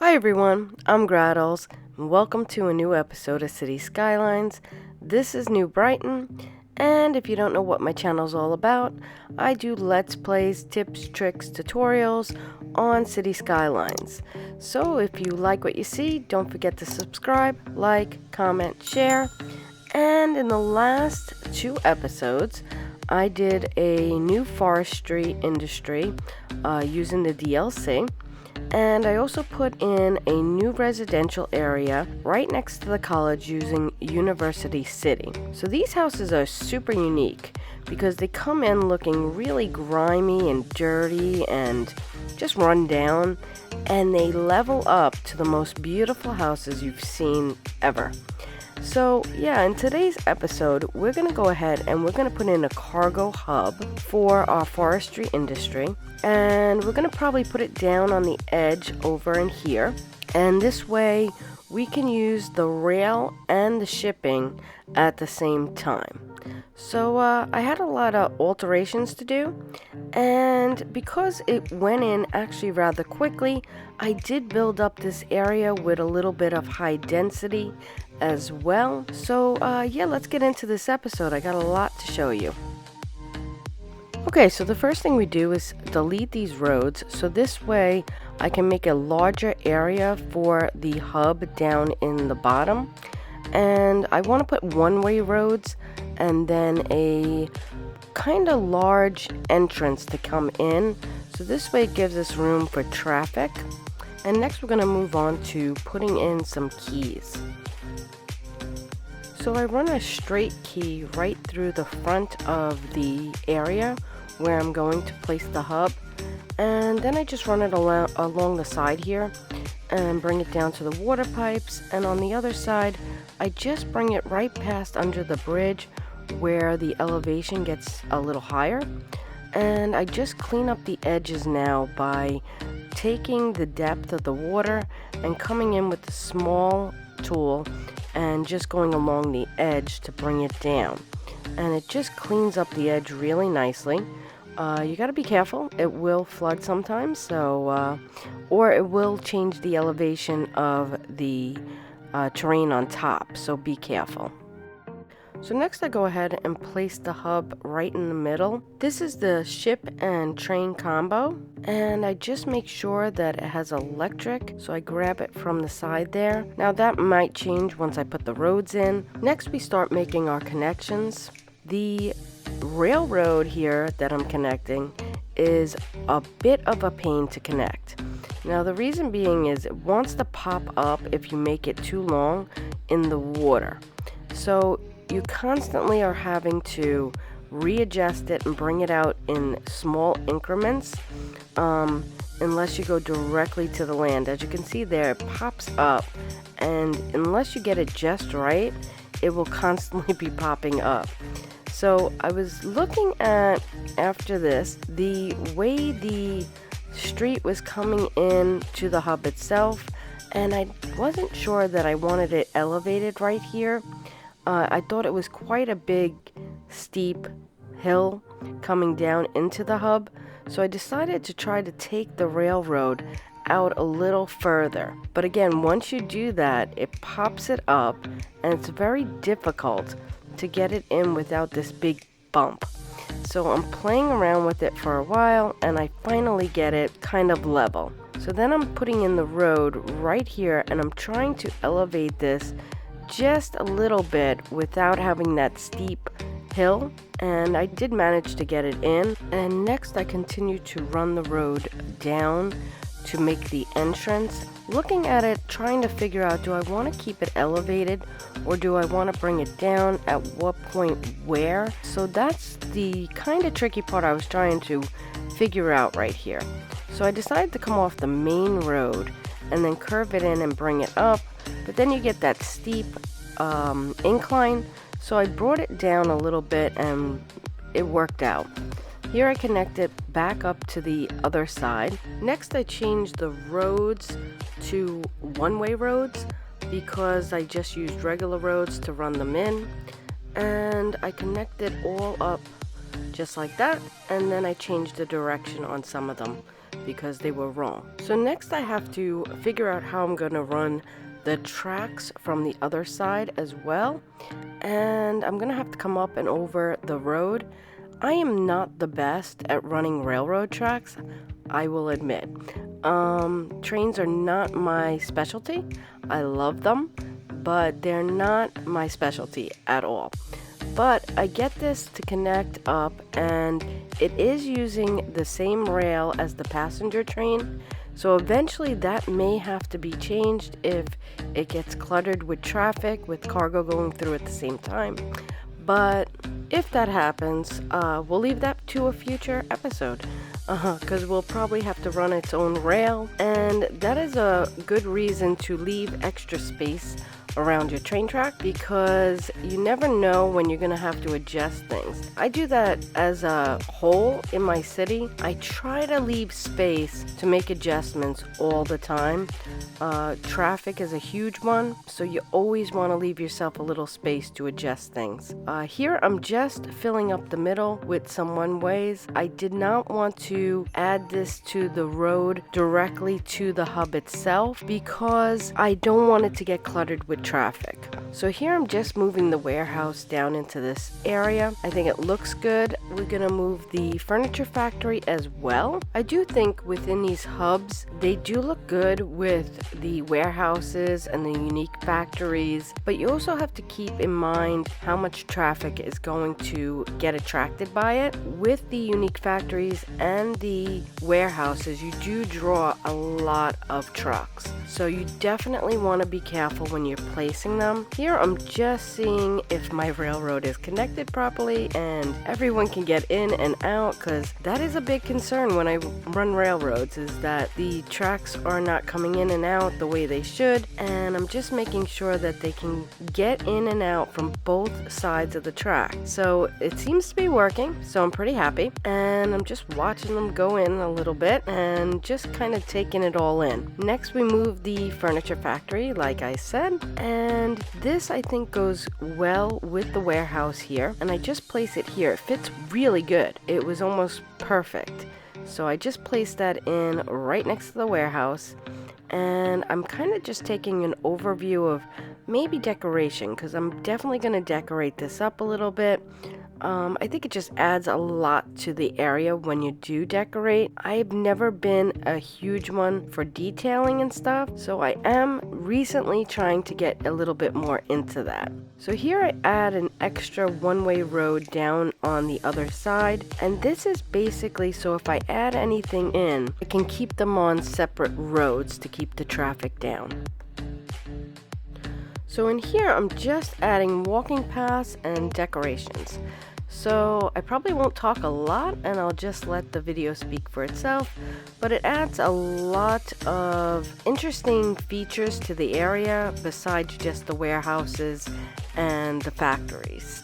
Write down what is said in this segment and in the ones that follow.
Hi everyone, I'm Grahtles, and welcome to a new episode of City Skylines. This is New Brighton, and if you don't know what my channel's all about, I do Let's Plays, tips, tricks, tutorials on City Skylines. So if you like what you see, don't forget to subscribe, like, comment, share. And in the last two episodes, I did a new forestry industry using the DLC. And I also put in a new residential area right next to the college using University City. So these houses are super unique because they come in looking really grimy and dirty and just run down, and they level up to the most beautiful houses you've seen ever. So yeah, in today's episode, we're going to go ahead and we're going to put in a cargo hub for our forestry industry. And we're going to probably put it down on the edge over in here. And this way, we can use the rail and the shipping at the same time. So I had a lot of alterations to do. And because it went in actually rather quickly, I did build up this area with a little bit of high density as well. So yeah, let's get into this episode. I got a lot to show you. Okay, so the first thing we do is delete these roads, so this way I can make a larger area for the hub down in the bottom. And I want to put one-way roads and then a kind of large entrance to come in, so this way it gives us room for traffic. And next we're going to move on to putting in some keys. So I run a straight key right through the front of the area where I'm going to place the hub, and then I just run it along the side here and bring it down to the water pipes, and on the other side I just bring it right past under the bridge where the elevation gets a little higher, and I just clean up the edges now by taking the depth of the water and coming in with the small tool and just going along the edge to bring it down, and it just cleans up the edge really nicely. You got to be careful, it will flood sometimes, so or it will change the elevation of the terrain on top, so be careful. So next I go ahead and place the hub right in the middle. This is the ship and train combo, and I just make sure that it has electric, so I grab it from the side there. Now that might change once I put the roads in. Next we start making our connections. The railroad here that I'm connecting is a bit of a pain to connect. Now the reason being is it wants to pop up if you make it too long in the water. So you constantly are having to readjust it and bring it out in small increments unless you go directly to the land. As you can see there, it pops up, and unless you get it just right, it will constantly be popping up. So I was looking at, after this, the way the street was coming in to the hub itself, and I wasn't sure that I wanted it elevated right here. I thought it was quite a big, steep hill coming down into the hub, so I decided to try to take the railroad out a little further. But again, once you do that, it pops it up, and it's very difficult to get it in without this big bump. So I'm playing around with it for a while, and I finally get it kind of level. So then I'm putting in the road right here, and I'm trying to elevate this just a little bit without having that steep hill, and I did manage to get it in. And next I continue to run the road down to make the entrance, looking at it, trying to figure out, do I want to keep it elevated or do I want to bring it down, at what point, where? So that's the kind of tricky part I was trying to figure out right here. So I decided to come off the main road and then curve it in and bring it up, but then you get that steep incline, so I brought it down a little bit and it worked out. Here I connect it back up to the other side. Next I changed the roads to one-way roads because I just used regular roads to run them in, and I connected all up just like that, and then I changed the direction on some of them because they were wrong. So next I have to figure out how I'm going to run the tracks from the other side as well, and I'm going to have to come up and over the road. I am not the best at running railroad tracks, I will admit. Trains are not my specialty. I love them, but they're not my specialty at all. But I get this to connect up, and it is using the same rail as the passenger train. So eventually that may have to be changed if it gets cluttered with traffic, with cargo going through at the same time. But if that happens, we'll leave that to a future episode, because we'll probably have to run its own rail, and that is a good reason to leave extra space around your train track, because you never know when you're going to have to adjust things. I do that as a whole in my city. I try to leave space to make adjustments all the time. Traffic is a huge one, so you always want to leave yourself a little space to adjust things. Here I'm just filling up the middle with some one-ways. I did not want to add this to the road directly to the hub itself because I don't want it to get cluttered with traffic. So here I'm just moving the warehouse down into this area. I think it looks good. We're gonna move the furniture factory as well. I do think within these hubs, they do look good with the warehouses and the unique factories, but you also have to keep in mind how much traffic is going to get attracted by it. With the unique factories and the warehouses, you do draw a lot of trucks. So you definitely want to be careful when you're placing them. Here I'm just seeing if my railroad is connected properly and everyone can get in and out, because that is a big concern when I run railroads, is that the tracks are not coming in and out the way they should, and I'm just making sure that they can get in and out from both sides of the track. So it seems to be working, so I'm pretty happy, and I'm just watching them go in a little bit and just kind of taking it all in. Next we move the furniture factory, like I said, and this I think goes well with the warehouse here, and I just place it here. It fits really good. It was almost perfect. So I just placed that in right next to the warehouse, and I'm kind of just taking an overview of maybe decoration, because I'm definitely going to decorate this up a little bit. I think it just adds a lot to the area when you do decorate. I've never been a huge one for detailing and stuff, so I am recently trying to get a little bit more into that. So here I add an extra one-way road down on the other side, and this is basically so if I add anything in, I can keep them on separate roads to keep the traffic down. So in here I'm just adding walking paths and decorations. So I probably won't talk a lot, and I'll just let the video speak for itself, but it adds a lot of interesting features to the area besides just the warehouses and the factories.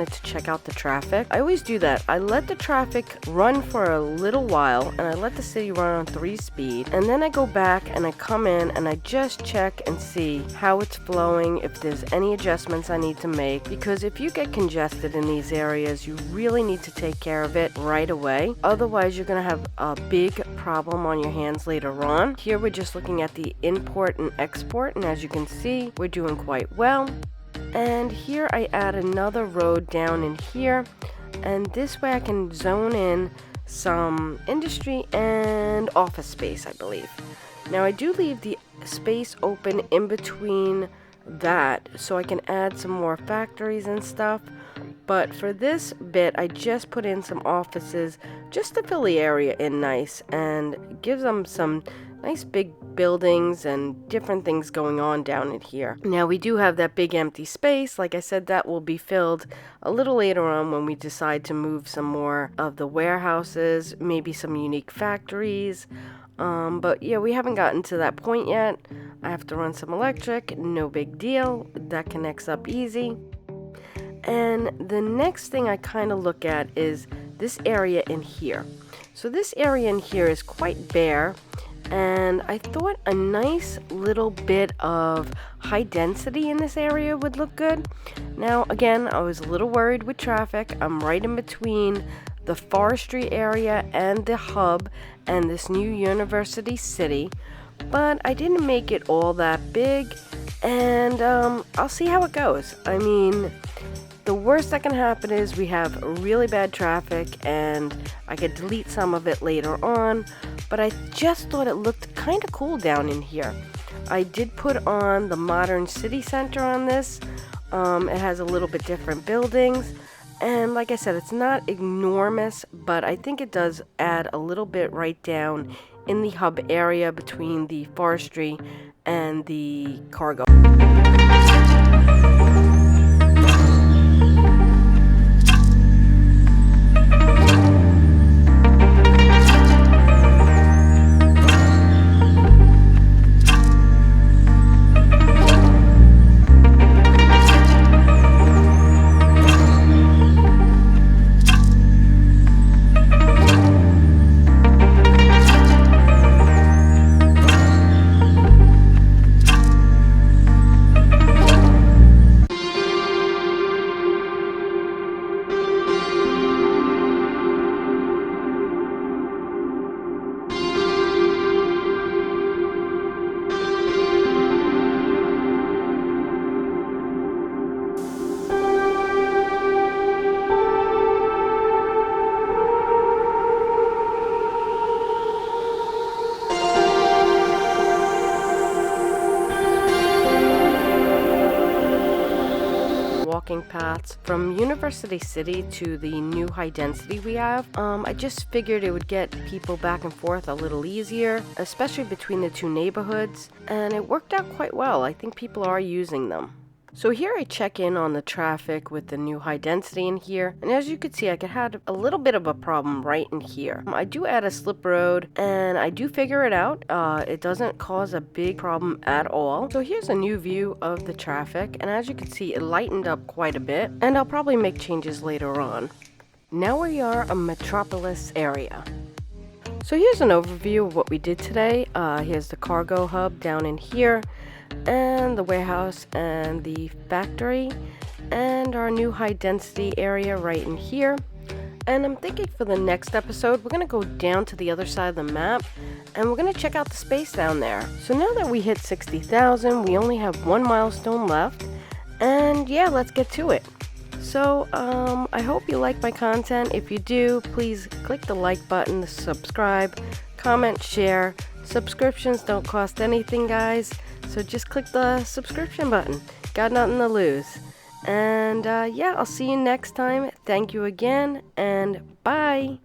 To check out the traffic. I always do that. I let the traffic run for a little while, and I let the city run on 3 speed, and then I go back and I come in and I just check and see how it's flowing, if there's any adjustments I need to make, because if you get congested in these areas, you really need to take care of it right away. Otherwise, you're going to have a big problem on your hands later on. Here we're just looking at the import and export, and as you can see, we're doing quite well. And here I add another road down in here, and this way I can zone in some industry and office space, I believe. Now I do leave the space open in between that so I can add some more factories and stuff. But for this bit, I just put in some offices just to fill the area in nice and gives them some nice big buildings and different things going on down in here. Now we do have that big empty space. Like I said, that will be filled a little later on when we decide to move some more of the warehouses, maybe some unique factories. But yeah, we haven't gotten to that point yet. I have to run some electric, no big deal. That connects up easy. And the next thing I kind of look at is this area in here. So this area in here is quite bare, and I thought a nice little bit of high density in this area would look good. Now again, I was a little worried with traffic. I'm right in between the forestry area and the hub and this new university city, but I didn't make it all that big, and I'll see how it goes. I mean, the worst that can happen is we have really bad traffic and I could delete some of it later on, but I just thought it looked kind of cool down in here. I did put on the modern city center on this. It has a little bit different buildings, and like I said, it's not enormous, but I think it does add a little bit right down in the hub area between the forestry and the cargo. Walking paths from University City to the new high density we have. I just figured it would get people back and forth a little easier, especially between the two neighborhoods, and it worked out quite well. I think people are using them. So here I check in on the traffic with the new high density in here, and as you can see, I could have a little bit of a problem right in here. I do add a slip road, and I do figure it out. It doesn't cause a big problem at all. So here's a new view of the traffic, and as you can see, it lightened up quite a bit, and I'll probably make changes later on. Now we are a Metropolis area. So here's an overview of what we did today. Here's the cargo hub down in here, and the warehouse and the factory, and our new high density area right in here. And I'm thinking for the next episode, we're going to go down to the other side of the map, and we're going to check out the space down there. So now that we hit 60,000, we only have one milestone left, and yeah, let's get to it. So I hope you like my content. If you do, please click the like button, subscribe, comment, share. Subscriptions don't cost anything, guys, so just click the subscription button. Got nothing to lose. And yeah, I'll see you next time. Thank you again, and bye.